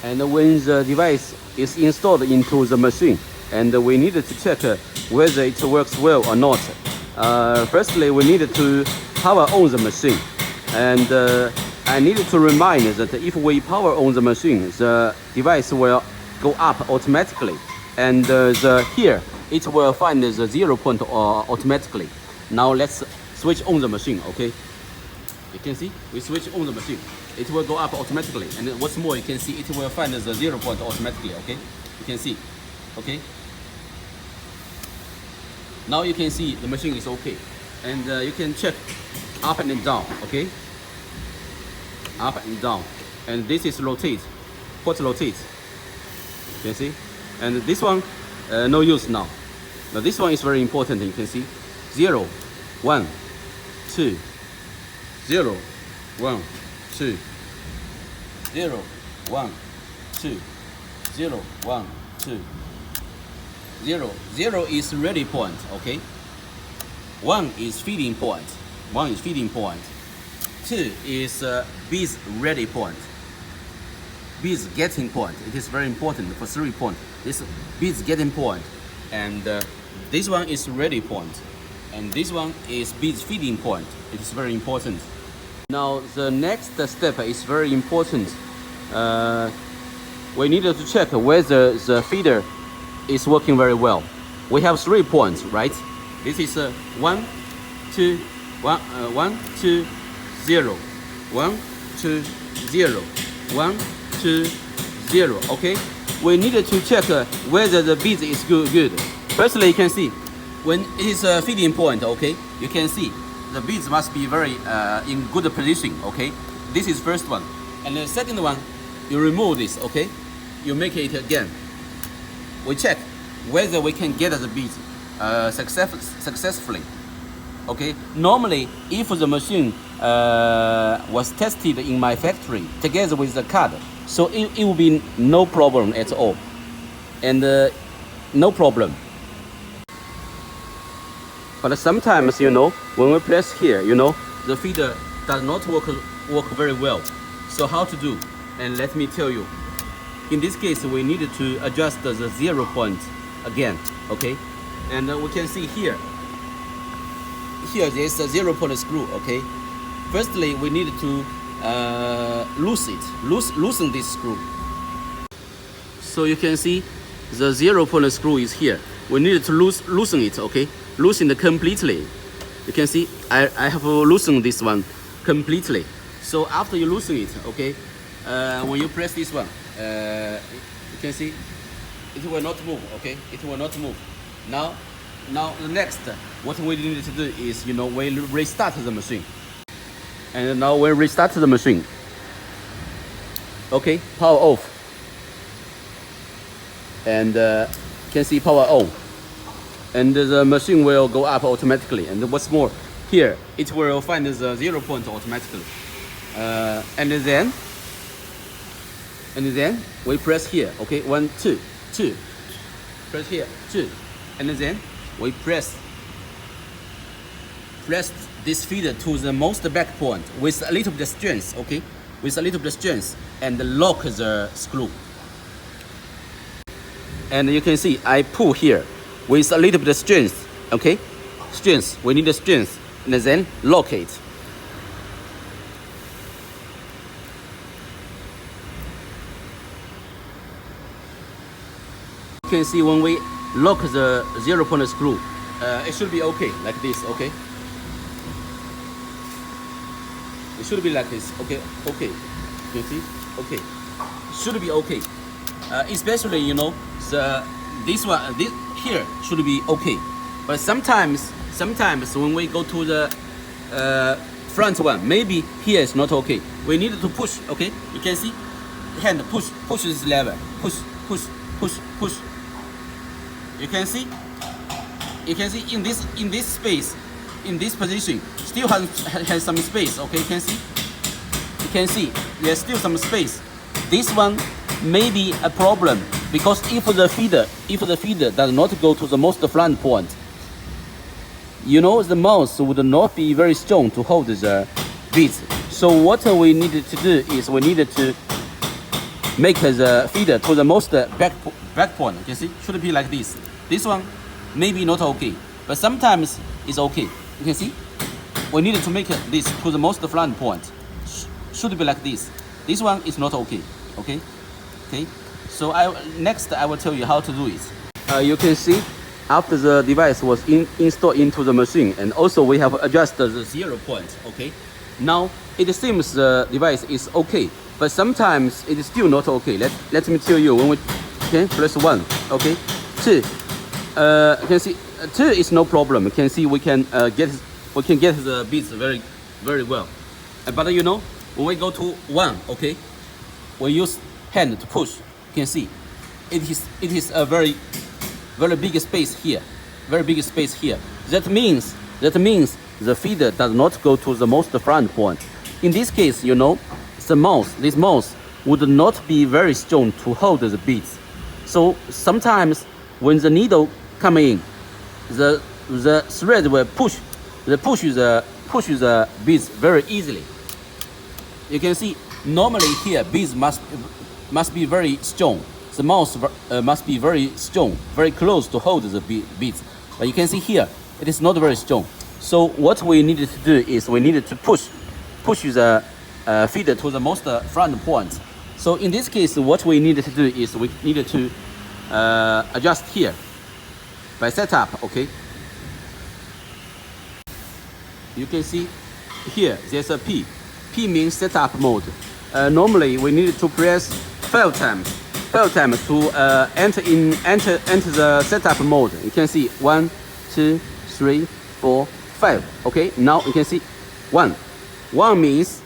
And when the device is installed into the machine, and we needed to check whether it works well or not. Firstly, we needed to power on the machine, and I needed to remind that if we power on the machine, the device will go up automatically, and here it will find the 0 point automatically. Now let's switch on the machine. Okay, you can see we switch on the machine, it will go up automatically, and what's more, you can see it will find the 0 point automatically. Okay, you can see. Okay, now you can see the machine is okay, and you can check up and down. Okay, up and down, and this is rotate, port rotate. You can see, and this one no use now. Now this one is very important. You can see 0, 1, 2, 0, 1, 2, 0, 1, 2, 0, 1, 2, 0. 0 is ready point. Okay, 1 is feeding point. 1 is feeding point. 2 is bees ready point. Bees getting point. It is very important for 3 point. This bees getting point, and this one is ready point, and this one is bees feeding point. It is very important. Now the next step is very important. We needed to check whether the feeder is working very well. We have 3 points, right? This is 1, 2, 1, 1, 2, 0, 1, 2, 0, 1, 2, 0. Okay, we needed to check whether the bead is good. Firstly, you can see when it is a feeding point. Okay, you can see the beads must be very in good position. Okay, this is first one, and the second one, you remove this. Okay, you make it again. We check whether we can get the beads successfully. Okay, normally if the machine was tested in my factory together with the card, so it will be no problem at all, and no problem. But sometimes, you know, when we press here, you know, the feeder does not work very well. So how to do? And let me tell you. In this case, we needed to adjust the 0 point again. Okay, and we can see here. Here there's a 0 point screw. Okay, firstly we needed to loosen this screw. So you can see the 0 point screw is here. We needed to loosen it. Okay, loosen it completely. You can see I have loosened this one completely. So after you loosen it, okay, when you press this one, you can see it will not move. Okay, it will not move. Now the next, what we need to do is, you know, we restart the machine. And now we restart the machine. Okay, power off. And you can see power on. And the machine will go up automatically. And what's more, here it will find the 0 point automatically. And then we press here. Okay, 1, 2, 2. Press here, 2. And then we press this feeder to the most back point with a little bit of strength. Okay, with a little bit of strength, and lock the screw. And you can see I pull here with a little bit of strength. Okay, strength. We need the strength, and then lock it. You can see when we lock the 0 point screw, it should be okay, like this. Okay, it should be like this. Okay, okay, you see, okay, should be okay. Especially, you know, this here should be okay. But sometimes when we go to the front one, maybe here is not okay. We need to push. Okay, you can see, hand push this lever, push. You can see in this space, in this position, still has some space. Okay, you can see there's still some space. This one may be a problem, because if the feeder does not go to the most front point, you know, the mouse would not be very strong to hold the beads. So what we needed to do is we needed to make the feeder to the most back point. You can see, should be like this. This one maybe not okay, but sometimes it's okay. You can see, we need to make this to the most front point. Should be like this. This one is not okay. Okay. So next I will tell you how to do it. You can see after the device was installed into the machine, and also we have adjusted the 0 point. Okay. Now it seems the device is okay, but sometimes it is still not okay. Let me tell you when we press 1. Okay. 2. You can see 2 is no problem. You can see we can get the beats very well. But you know, when we go to 1, okay, we use hand to push. You can see it is a very big space here. Very big space here. That means the feeder does not go to the most front point. In this case, you know, this mouse would not be very strong to hold the beads. So sometimes when the needle come in, the thread will push the beads very easily. You can see normally here beads must be very strong. The mouse must be very strong, very close to hold the beads. But you can see here it is not very strong. So what we needed to do is we needed to push the feeder to the most front point. So in this case, what we needed to do is we needed to adjust here by setup. Okay. You can see here there's a P. P means setup mode. Normally we need to press 5 times to enter the setup mode. You can see 1, 2, 3, 4, 5. Okay, now you can see 1. 1 means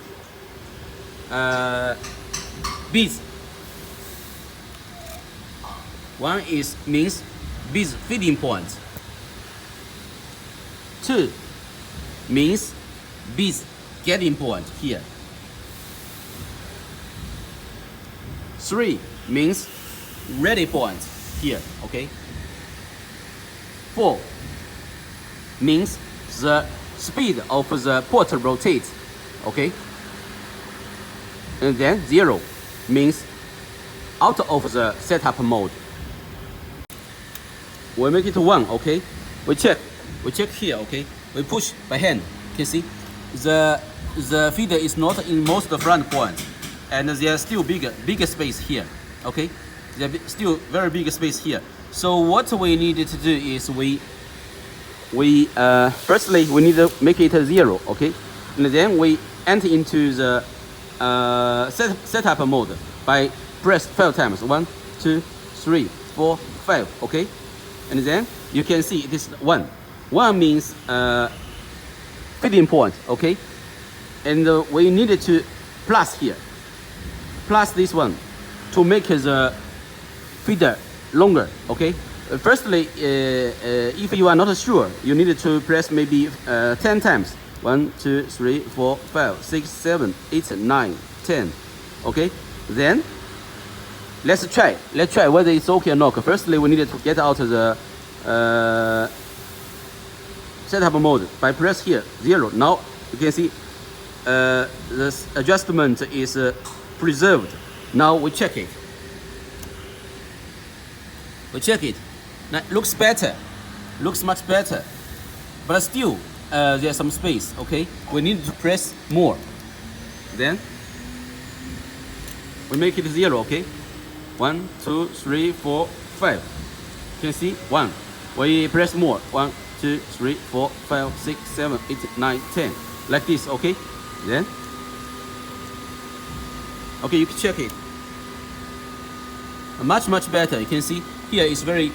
beads. 1 means beads feeding point. 2 means beads getting point here. 3 means ready point here. Okay. 4 means the speed of the port rotates. Okay. And then 0 means out of the setup mode. We make it 1. Okay. We check here. Okay. We push by hand. You can see the feeder is not in most front point, and there's still bigger space here. Okay, there's still very big space here. So what we needed to do is we firstly we need to make it 0. Okay, and then we enter into the setup mode by press 5 times. 1, 2, 3, 4, 5. Okay, and then you can see it is 1. 1 means feeding point. Okay, and we needed to plus here, plus this one to make the feeder longer. Okay, firstly, if you are not sure, you need to press maybe 10 times. 1, 2, 3, 4, 5, 6, 7, 8, 9, 10. Okay, then let's try whether it's okay or not. Firstly, we needed to get out of the setup mode by press here 0. Now you can see this adjustment is preserved. Now we check it. Now it looks better, looks much better, but still there's some space. Okay, we need to press more. Then we make it 0. Okay, 1, 2, 3, 4, 5. You can see 1. We press more. 1, 2, 3, 4, 5, 6, 7, 8, 9, 10. Like this. Okay, then okay, you can check it. Much better. You can see here is the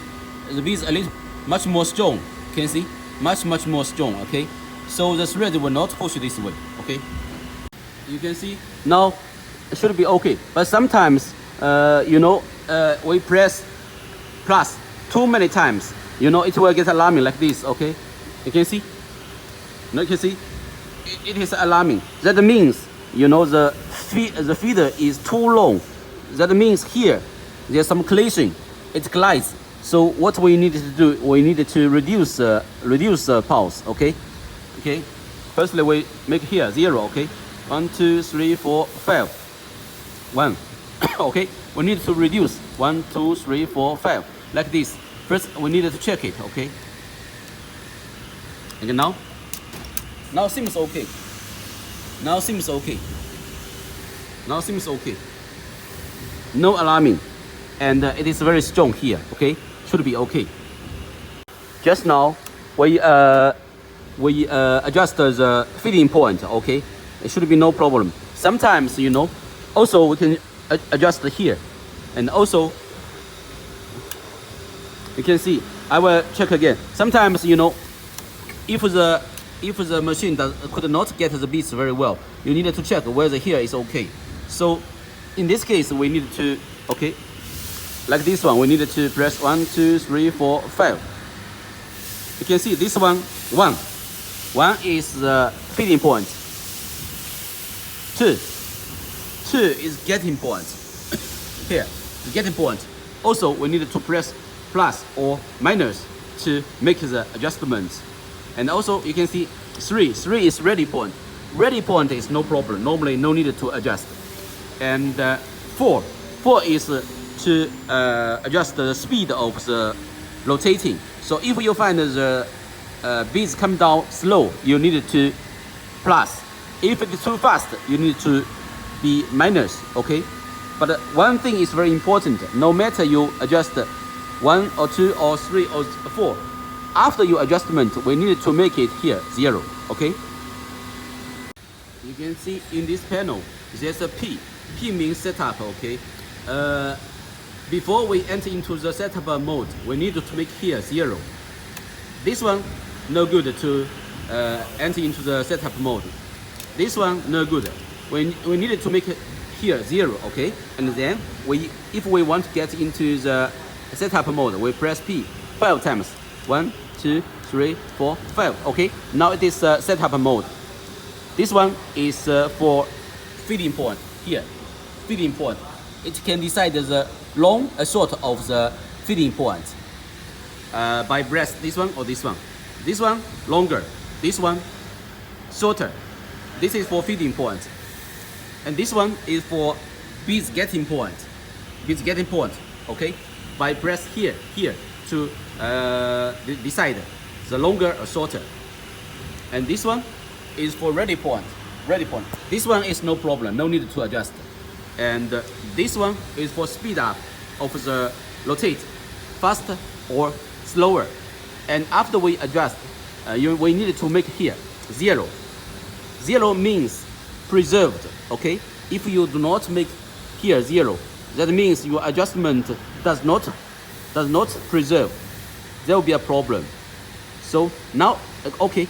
beads a little much more strong. You can see much more strong. Okay, so the thread will not push this way. Okay, you can see now it should be okay. But sometimes you know, we press plus too many times, you know, it will get alarming like this. Okay, you can see. Now you can see it is alarming. That means, you know, the feeder is too long. That means here there's some collision. It glides. So what we needed to do, we needed to reduce pulse. Okay. Firstly, we make here 0. Okay, 1, 2, 3, 4, 5. 1. Okay. we need to reduce 1, 2, 3, 4, 5 like this. First, we need to check it. Okay. And now seems okay. Now seems okay. Now seems okay. No alarming, and it is very strong here. Okay, should be okay. Just now we adjust the feeding point. Okay, it should be no problem. Sometimes also we can adjust here, and also you can see. I will check again. Sometimes if the machine could not get the beats very well, you need to check whether here is okay. So in this case, we need to, okay, like this one, we need to press 1, 2, 3, 4, 5. You can see this one, 1 is the feeding point. 2 is getting point. Here, the getting point. Also, we need to press plus or minus to make the adjustments. And also, you can see 3 is ready point. Ready point is no problem. Normally, no need to adjust. And 4 is to adjust the speed of the rotating. So if you find the beats come down slow, you need to plus. If it's too fast, you need to be minus. Okay. But one thing is very important. No matter you adjust 1 or 2 or 3 or 4, after your adjustment, we need to make it here 0. Okay. You can see in this panel, there's a P. P means setup. Okay. Before we enter into the setup mode, we need to make here 0. This one no good to enter into the setup mode. This one no good. We needed to make it here 0. Okay. And then if we want to get into the setup mode, we press P 5 times. 1, 2, 3, 4, 5. Okay. Now it is setup mode. This one is for feeding point here. Feeding point. It can decide the long or short of the feeding point by press this one or this one. This one longer. This one shorter. This is for feeding point. And this one is for beats getting point. Beats getting point. Okay. By press here to decide the longer or shorter. And this one is for ready point. Ready point. This one is no problem. No need to adjust. And this one is for speed up of the rotate, faster or slower. And after we adjust, we need to make here 0. 0 means preserved. Okay. If you do not make here 0, that means your adjustment does not preserve. There will be a problem. So now, okay,